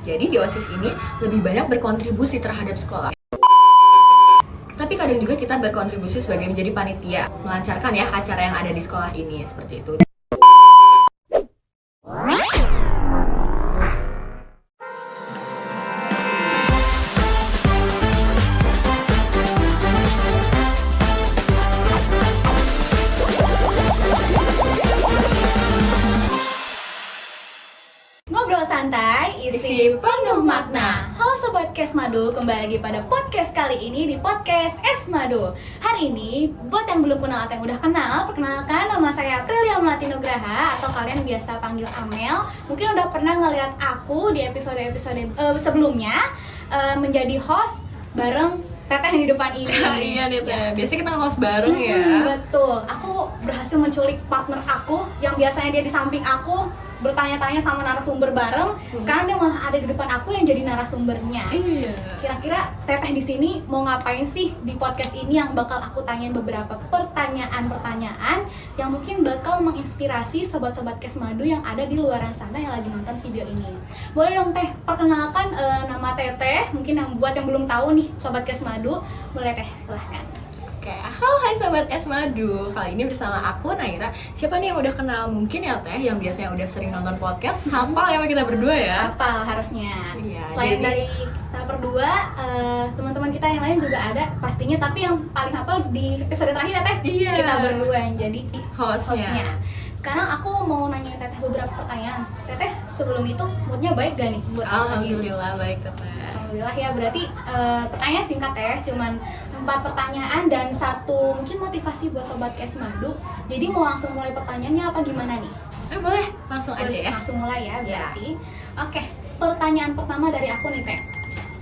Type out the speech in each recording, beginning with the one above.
Jadi di OSIS ini lebih banyak berkontribusi terhadap sekolah. Tapi kadang juga kita berkontribusi sebagai menjadi panitia, melancarkan ya acara yang ada di sekolah ini, seperti itu. Ngobrol santai, isi penuh makna. Halo Sobat Kesmadu, kembali lagi pada podcast kali ini di podcast Esmadu. Hari ini, buat yang belum kenal atau yang udah kenal, perkenalkan nama saya Aprilia Melati Nugraha atau kalian biasa panggil Amel. Mungkin udah pernah ngeliat aku di episode-episode sebelumnya menjadi host bareng Teteh yang di depan ini. Iya nih Teh, biasanya kita nge-host bareng ya. Betul, aku berhasil menculik partner aku yang biasanya dia di samping aku bertanya-tanya sama narasumber bareng. Sekarang dia malah ada di depan aku yang jadi narasumbernya. Iya. Kira-kira Teteh di sini mau ngapain sih di podcast ini yang bakal aku tanyain beberapa pertanyaan-pertanyaan yang mungkin bakal menginspirasi sobat-sobat Kesmadu yang ada di luaran sana yang lagi nonton video ini. Boleh dong Teh, perkenalkan nama Teteh, mungkin yang buat yang belum tahu nih sobat Kesmadu, boleh Teh silahkan. Oke, halo hai Sobat Esmadu. Kali ini bersama aku Naira. Siapa nih yang udah kenal mungkin ya Teh, yang biasanya udah sering nonton podcast, hafal ya sama kita berdua ya. Hafal harusnya. Iya, Selain jadi- dari kita berdua, teman-teman kita yang lain juga ada pastinya. Tapi yang paling hafal di episode terakhir ya Teh, Iya. kita berdua yang jadi Hostnya. Sekarang aku mau nanya Teteh beberapa pertanyaan. Teteh sebelum itu moodnya baik gak nih buat pagi ini? Alhamdulillah baik Teh. Alhamdulillah ya, berarti pertanyaan singkat ya, cuman 4 pertanyaan dan 1 mungkin motivasi buat Sobat Kesmadu. Jadi mau langsung mulai pertanyaannya apa gimana nih? Boleh, langsung aja ya. Langsung mulai ya berarti. Oke, pertanyaan pertama dari aku nih Teh.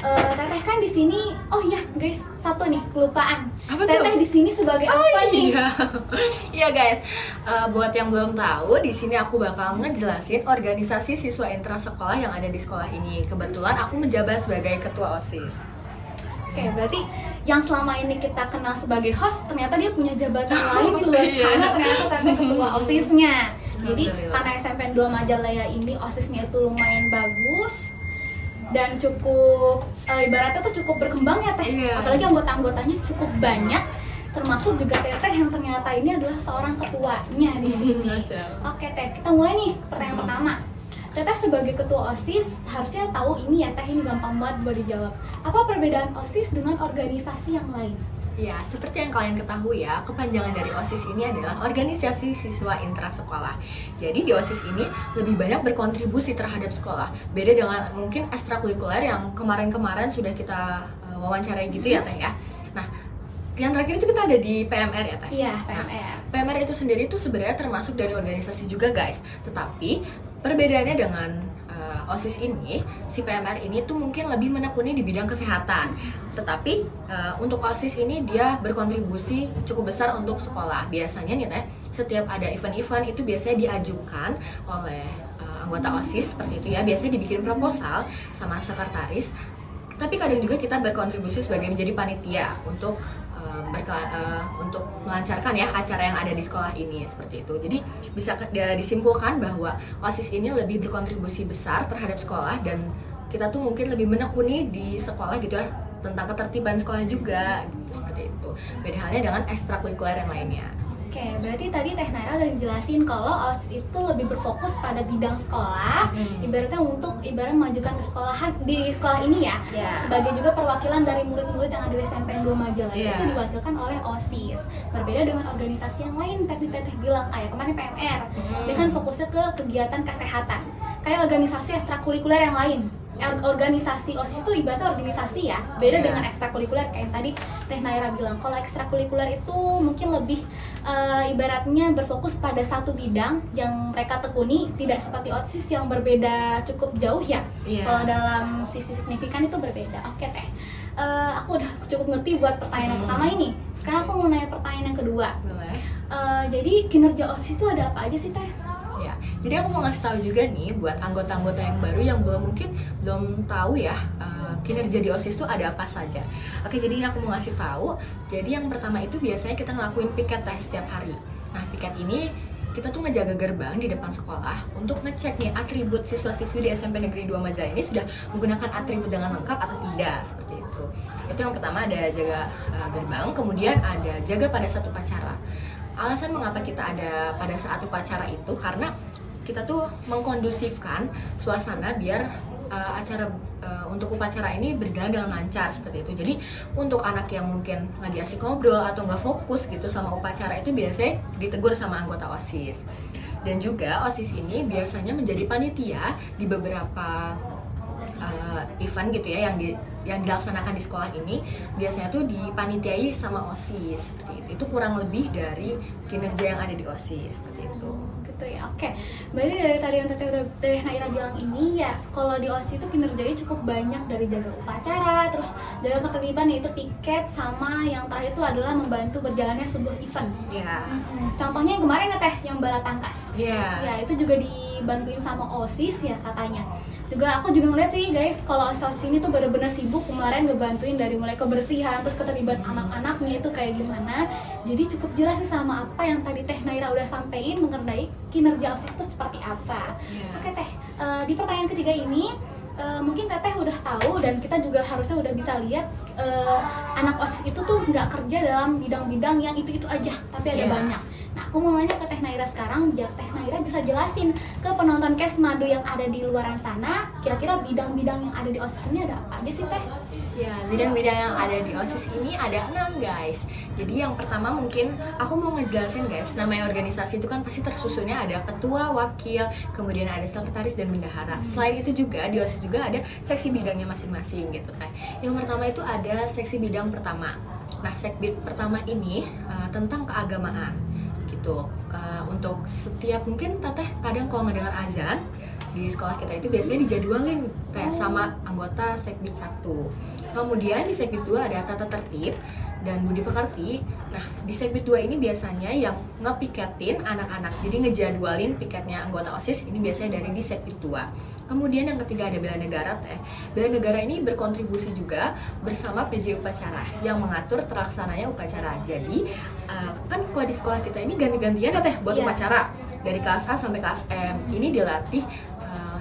Teteh kan di sini, oh iya guys, satu nih kelupaan. Apa tuh? Teteh di sini sebagai apa nih? Iya, iya guys. Buat yang belum tahu, di sini aku bakal ngejelasin organisasi siswa intrasekolah yang ada di sekolah ini. Kebetulan aku menjabat sebagai ketua OSIS. Oke, berarti yang selama ini kita kenal sebagai host, ternyata dia punya jabatan lain di luar Iya. sana, ternyata Teteh ketua OSISnya. Jadi Alhamdulillah. karena SMPN 2 Majalaya ini OSISnya itu lumayan bagus dan cukup ibaratnya tuh cukup berkembang ya Teh. Iya. Apalagi anggota-anggotanya cukup banyak, termasuk juga Teteh yang ternyata ini adalah seorang ketuanya di sini. Masya Allah. Oke Teh, kita mulai nih ke pertanyaan pertama. Teteh sebagai ketua OSIS harusnya tahu ini ya Teh, ini gampang banget buat dijawab. Apa perbedaan OSIS dengan organisasi yang lain? Ya, seperti yang kalian ketahui ya, kepanjangan dari OSIS ini adalah Organisasi Siswa Intrasekolah. Jadi di OSIS ini lebih banyak berkontribusi terhadap sekolah. Beda dengan mungkin ekstrakurikuler yang kemarin-kemarin sudah kita wawancarai gitu ya Teh ya. Nah, yang terakhir itu kita ada di PMR ya Teh. Iya, PMR. PMR itu sendiri itu sebenarnya termasuk dari organisasi juga guys. Tetapi perbedaannya dengan OSIS ini, si PMR ini tuh mungkin lebih menekuni di bidang kesehatan. Tetapi untuk OSIS ini dia berkontribusi cukup besar untuk sekolah. Biasanya nih Teh, setiap ada event-event itu biasanya diajukan oleh anggota OSIS seperti itu ya. Biasanya dibikin proposal sama sekretaris. Tapi kadang juga kita berkontribusi sebagai menjadi panitia untuk untuk melancarkan ya acara yang ada di sekolah ini, seperti itu. Jadi bisa disimpulkan bahwa OSIS ini lebih berkontribusi besar terhadap sekolah dan kita tuh mungkin lebih menekuni di sekolah gitu ya, tentang ketertiban sekolah juga gitu, seperti itu. Beda halnya dengan ekstrakurikuler yang lainnya. Oke, berarti tadi Teh Naira udah jelasin kalau OSIS itu lebih berfokus pada bidang sekolah, ibaratnya untuk memajukan kesekolahan di sekolah ini ya. Ya. Sebagai juga perwakilan dari murid-murid yang ada di SMPN 2 Majalaya Iya. itu diwakilkan oleh OSIS. Berbeda dengan organisasi yang lain tadi Teteh bilang kayak kemarin PMR, dia kan fokusnya ke kegiatan kesehatan. Kayak organisasi ekstrakurikuler yang lain. Organisasi OSIS itu ibaratnya organisasi ya, beda Iya. dengan ekstrakurikuler kayak yang tadi Teh Naira bilang. Kalau ekstrakurikuler itu mungkin lebih ibaratnya berfokus pada satu bidang yang mereka tekuni, tidak seperti OSIS yang berbeda cukup jauh ya. Iya. Kalau dalam sisi signifikan itu berbeda. Oke Teh, aku udah cukup ngerti buat pertanyaan yang pertama ini. Sekarang aku mau nanya pertanyaan yang kedua. Boleh. Jadi kinerja OSIS itu ada apa aja sih Teh? Ya, jadi aku mau ngasih tahu juga nih buat anggota-anggota yang baru yang belum tahu ya kinerja di OSIS itu ada apa saja. Oke, jadi aku mau ngasih tahu. Jadi yang pertama itu biasanya kita ngelakuin piket teh setiap hari. Nah, piket ini kita tuh ngejaga gerbang di depan sekolah untuk ngecek nih atribut siswa-siswi di SMP Negeri 2 Majalah ini sudah menggunakan atribut dengan lengkap atau tidak, seperti itu. Itu yang pertama, ada jaga gerbang, kemudian ada jaga pada saat upacara. Alasan mengapa kita ada pada saat upacara itu karena kita tuh mengkondusifkan suasana biar acara untuk upacara ini berjalan dengan lancar, seperti itu. Jadi untuk anak yang mungkin lagi asik ngobrol atau nggak fokus gitu sama upacara itu biasanya ditegur sama anggota OSIS. Dan juga OSIS ini biasanya menjadi panitia di beberapa event gitu ya yang dilaksanakan di sekolah ini, biasanya tuh dipanitiai sama OSIS, seperti itu. Itu kurang lebih dari kinerja yang ada di OSIS, seperti itu. Gitu ya. Oke. Berarti dari tadi yang Teteh Naira bilang ini ya, kalau di OSIS itu kinerjanya cukup banyak, dari jaga upacara, terus jaga ketertiban, yaitu piket, sama yang terakhir itu adalah membantu berjalannya sebuah event. Ya. Contohnya yang kemarin ya Teh, yang bala tangkas. Iya. Ya, itu juga dibantuin sama OSIS ya katanya. Juga aku juga ngeliat sih guys, kalau OSIS ini tuh bener-bener sibuk kemarin ngebantuin dari mulai kebersihan, terus keterlibatan anak-anaknya itu kayak gimana. Jadi cukup jelas sih sama apa yang tadi Teh Naira udah sampein mengenai kinerja OSIS itu seperti apa. Oke Teh, di pertanyaan ketiga ini mungkin Teteh udah tahu dan kita juga harusnya udah bisa lihat anak OSIS itu tuh nggak kerja dalam bidang-bidang yang itu-itu aja, tapi ada banyak. Nah, aku mau nanya ke Teh Naira sekarang, biar Teh Naira bisa jelasin ke penonton Kes Madu yang ada di luaran sana, kira-kira bidang-bidang yang ada di OSIS ini ada apa aja sih Teh? Ya, bidang-bidang yang ada di OSIS ini ada 6 guys. Jadi yang pertama mungkin aku mau ngejelasin guys, namanya organisasi itu kan pasti tersusunnya ada ketua, wakil, kemudian ada sekretaris dan bendahara. Selain itu juga di OSIS juga ada seksi bidangnya masing-masing gitu Teh. Yang pertama itu ada seksi bidang pertama. Nah, sekbid pertama ini tentang keagamaan gitu. Untuk setiap mungkin Teteh kadang kalau mendengar azan di sekolah kita itu biasanya dijadwalin kayak sama anggota sekbid 1. Kemudian di sekbid 2 ada tata tertib dan budi pekerti. Nah, di sekbid 2 ini biasanya yang ngepiketin anak-anak. Jadi ngejadwalin piketnya anggota OSIS ini biasanya dari di sekbid 2. Kemudian yang ketiga ada bela negara Teh. Bela negara ini berkontribusi juga bersama PJ upacara yang mengatur terlaksananya upacara. Jadi kan kalau di sekolah kita ini ganti-gantian ya Teh buat upacara. Dari kelas A sampai kelas M. Ini dilatih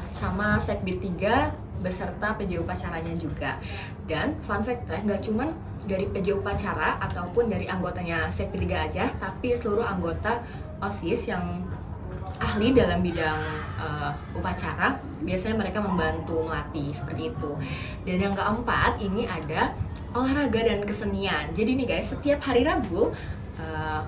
sama sekbid 3 beserta PJ upacaranya juga. Dan fun fact Teh, nggak cuman dari PJ upacara ataupun dari anggotanya sekbid 3 aja, tapi seluruh anggota OSIS yang ahli dalam bidang upacara biasanya mereka membantu melatih, seperti itu. Dan yang keempat ini ada olahraga dan kesenian. Jadi nih guys, setiap hari Rabu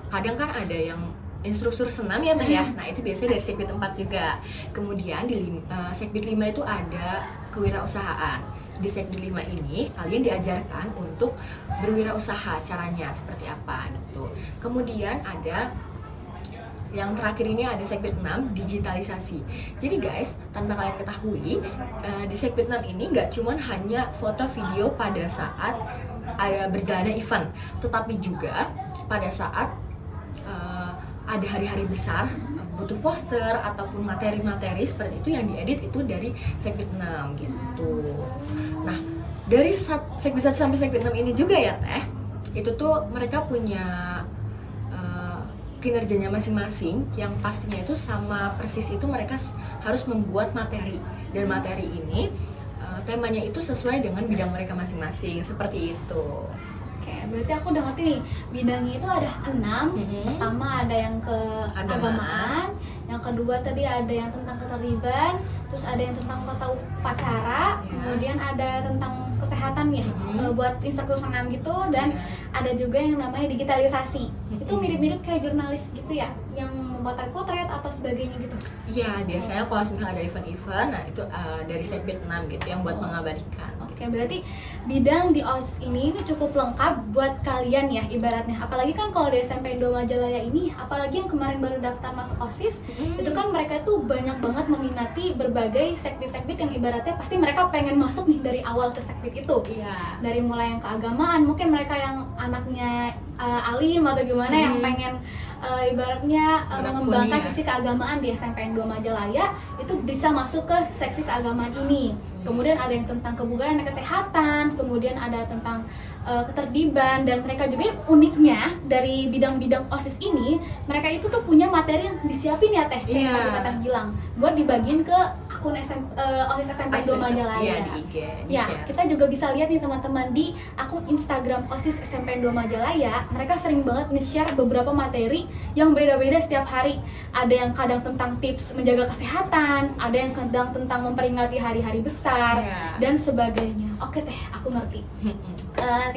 kadang kan ada yang instruktur senam ya Teh ya. Nah, itu biasanya dari sekbid 4 juga. Kemudian di sekbid 5 itu ada kewirausahaan. Di sekbid 5 ini kalian diajarkan untuk berwirausaha, caranya seperti apa gitu. Kemudian ada yang terakhir ini ada sekbid 6, digitalisasi. Jadi guys, tanpa kalian ketahui, di sekbid 6 ini nggak cuman hanya foto video pada saat ada berjalannya event, tetapi juga pada saat ada hari-hari besar, butuh poster ataupun materi-materi seperti itu yang diedit itu dari sekbid 6 gitu. Nah, dari sekbid 1 sampai sekbid 6 ini juga ya Teh, itu tuh mereka punya kinerjanya masing-masing yang pastinya itu sama persis itu mereka harus membuat materi, dan materi ini temanya itu sesuai dengan bidang mereka masing-masing, seperti itu. Oke, berarti aku udah ngerti nih, bidangnya itu ada 6. Pertama ada yang keagamaan, yang kedua tadi ada yang tentang keterlibatan, terus ada yang tentang tata upacara, kemudian ada tentang kesehatan ya, buat instruktur senam gitu, dan ada juga yang namanya digitalisasi. Itu mirip-mirip kayak jurnalis gitu ya, yang membuat potret atau sebagainya gitu. Iya, biasanya kalau misalnya ada event-event, nah itu dari sekbid 6 gitu yang buat mengabadikan. Oke, berarti bidang di OSIS ini itu cukup lengkap buat kalian ya ibaratnya. Apalagi kan kalau di SMP Indo Majalaya ini, apalagi yang kemarin baru daftar masuk OSIS, itu kan mereka tuh banyak banget meminati berbagai sekbid-sekbid yang ibaratnya pasti mereka pengen masuk nih dari awal ke sekbid itu. Iya. Dari mulai yang keagamaan, mungkin mereka yang anaknya alim atau gimana yang pengen ibaratnya mengembangkan ya. sisi keagamaan di SMPN 2 Majalaya, itu bisa masuk ke seksi keagamaan ini. Kemudian ada yang tentang kebugaran dan kesehatan, kemudian ada tentang ketertiban, dan mereka juga uniknya dari bidang-bidang OSIS ini, mereka itu tuh punya materi yang disiapin ya Teh, kayak tadi Teteh bilang, buat dibagiin ke akun OSIS SMP 2 Majalaya. Iya, di IG. Ya, kita juga bisa lihat nih teman-teman di akun Instagram OSIS SMP 2 Majalaya, mereka sering banget nge-share beberapa materi yang beda-beda setiap hari. Ada yang kadang tentang tips menjaga kesehatan, ada yang kadang tentang memperingati hari-hari besar, dan sebagainya. Oke Teh, aku ngerti.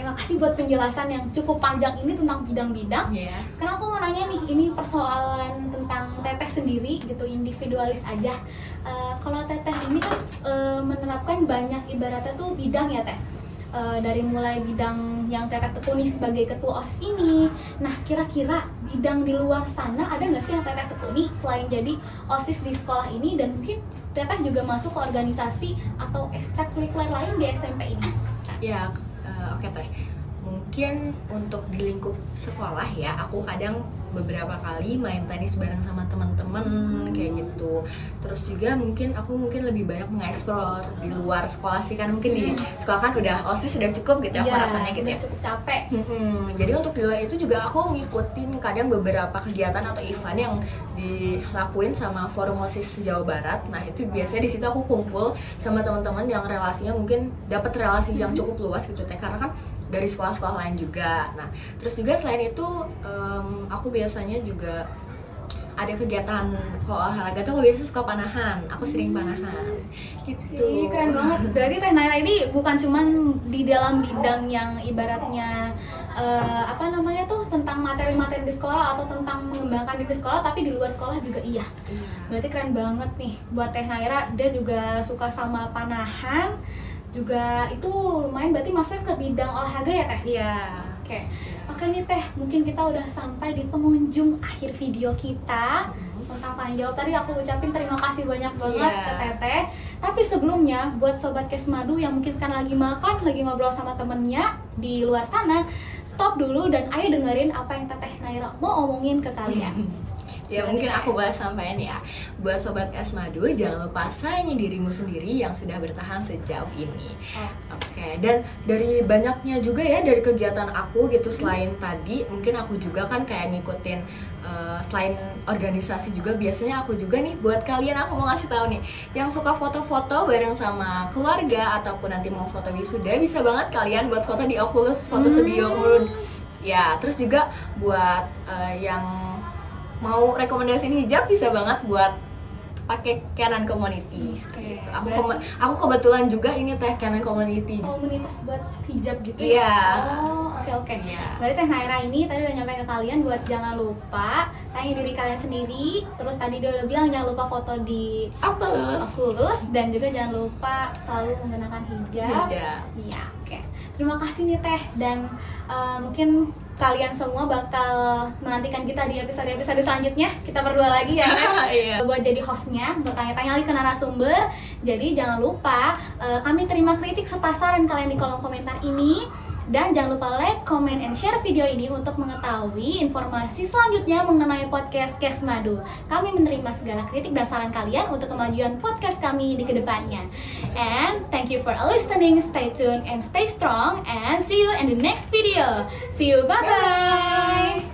Terima kasih buat penjelasan yang cukup panjang ini tentang bidang-bidang. Sekarang aku mau nanya nih, ini persoalan tentang Teteh sendiri gitu, individualis aja. Kalau Teteh ini kan menerapkan banyak ibaratnya tuh bidang ya Teh. Dari mulai bidang yang Teteh tekuni sebagai ketua OSIS ini. Nah, kira-kira bidang di luar sana ada nggak sih yang Teteh tekuni selain jadi OSIS di sekolah ini, dan mungkin Teteh juga masuk ke organisasi atau ekstrakurikuler lain di SMP ini? Ya, oke Teh. Mungkin untuk di lingkup sekolah ya, aku kadang beberapa kali main tenis bareng sama teman-teman kayak gitu. Terus juga aku lebih banyak mengeksplor di luar sekolah sih, kan mungkin di sekolah kan udah OSIS sudah cukup gitu ya, rasanya gitu ya. Cukup capek. Jadi untuk di luar itu juga aku ngikutin kadang beberapa kegiatan atau event yang dilakuin sama Forum OSIS Jawa Barat. Nah, itu biasanya di situ aku kumpul sama teman-teman yang relasinya mungkin dapat relasi yang cukup luas gitu Teh, karena kan dari sekolah-sekolah lain juga. Nah, terus juga selain itu aku biasanya juga ada kegiatan olahraga tuh, aku biasanya suka panahan. Aku sering panahan gitu. Ih, keren banget. Berarti Teh Naira ini bukan cuman di dalam bidang yang ibaratnya tentang materi-materi di sekolah atau tentang mengembangkan diri di sekolah, tapi di luar sekolah juga iya. Berarti keren banget nih buat Teh Naira. Dia juga suka sama panahan, juga itu lumayan berarti masuk ke bidang olahraga ya Teh? Iya. Oke nih Teh, mungkin kita udah sampai di penghujung akhir video kita tentang tanya jawab. Tadi aku ucapin terima kasih banyak banget ke Teteh. Tapi sebelumnya buat Sobat Kesmadu yang mungkin sekarang lagi makan, lagi ngobrol sama temennya di luar sana, stop dulu dan ayo dengerin apa yang Teteh Naira mau omongin ke kalian. Ya, mungkin aku bahas sampean ya. Buat Sobat Esmadu, jangan lupa sayangi dirimu sendiri yang sudah bertahan sejauh ini. Oke. Dan dari banyaknya juga ya, dari kegiatan aku gitu, selain tadi mungkin aku juga kan kayak ngikutin selain organisasi juga, biasanya aku juga nih, buat kalian aku mau ngasih tahu nih, yang suka foto-foto bareng sama keluarga ataupun nanti mau foto wisuda, bisa banget kalian buat foto di Oculus Foto Studio. Ya, terus juga buat yang mau rekomendasiin hijab, bisa banget buat pakai Canon Community. Gitu. Aku kebetulan juga ini Teh Canon Community. Komunitas buat hijab gitu ya? Iya. Oke. Berarti Teh Naira ini tadi udah nyampe ke kalian buat jangan lupa sayangi diri kalian sendiri. Terus tadi dia udah bilang jangan lupa foto di Oculus, dan juga jangan lupa selalu menggunakan hijab. Iya, oke. Terima kasih nih Teh, dan mungkin kalian semua bakal menantikan kita di episode-episode selanjutnya. Kita berdua lagi ya Teh. Buat jadi hostnya, bertanya-tanya lagi ke narasumber. Jadi jangan lupa kami terima kritik serta saran kalian di kolom komentar ini. Dan jangan lupa like, comment, and share video ini untuk mengetahui informasi selanjutnya mengenai podcast Kesmadu. Kami menerima segala kritik dan saran kalian untuk kemajuan podcast kami di kedepannya. And thank you for listening. Stay tuned and stay strong. And see you in the next video. See you, bye-bye.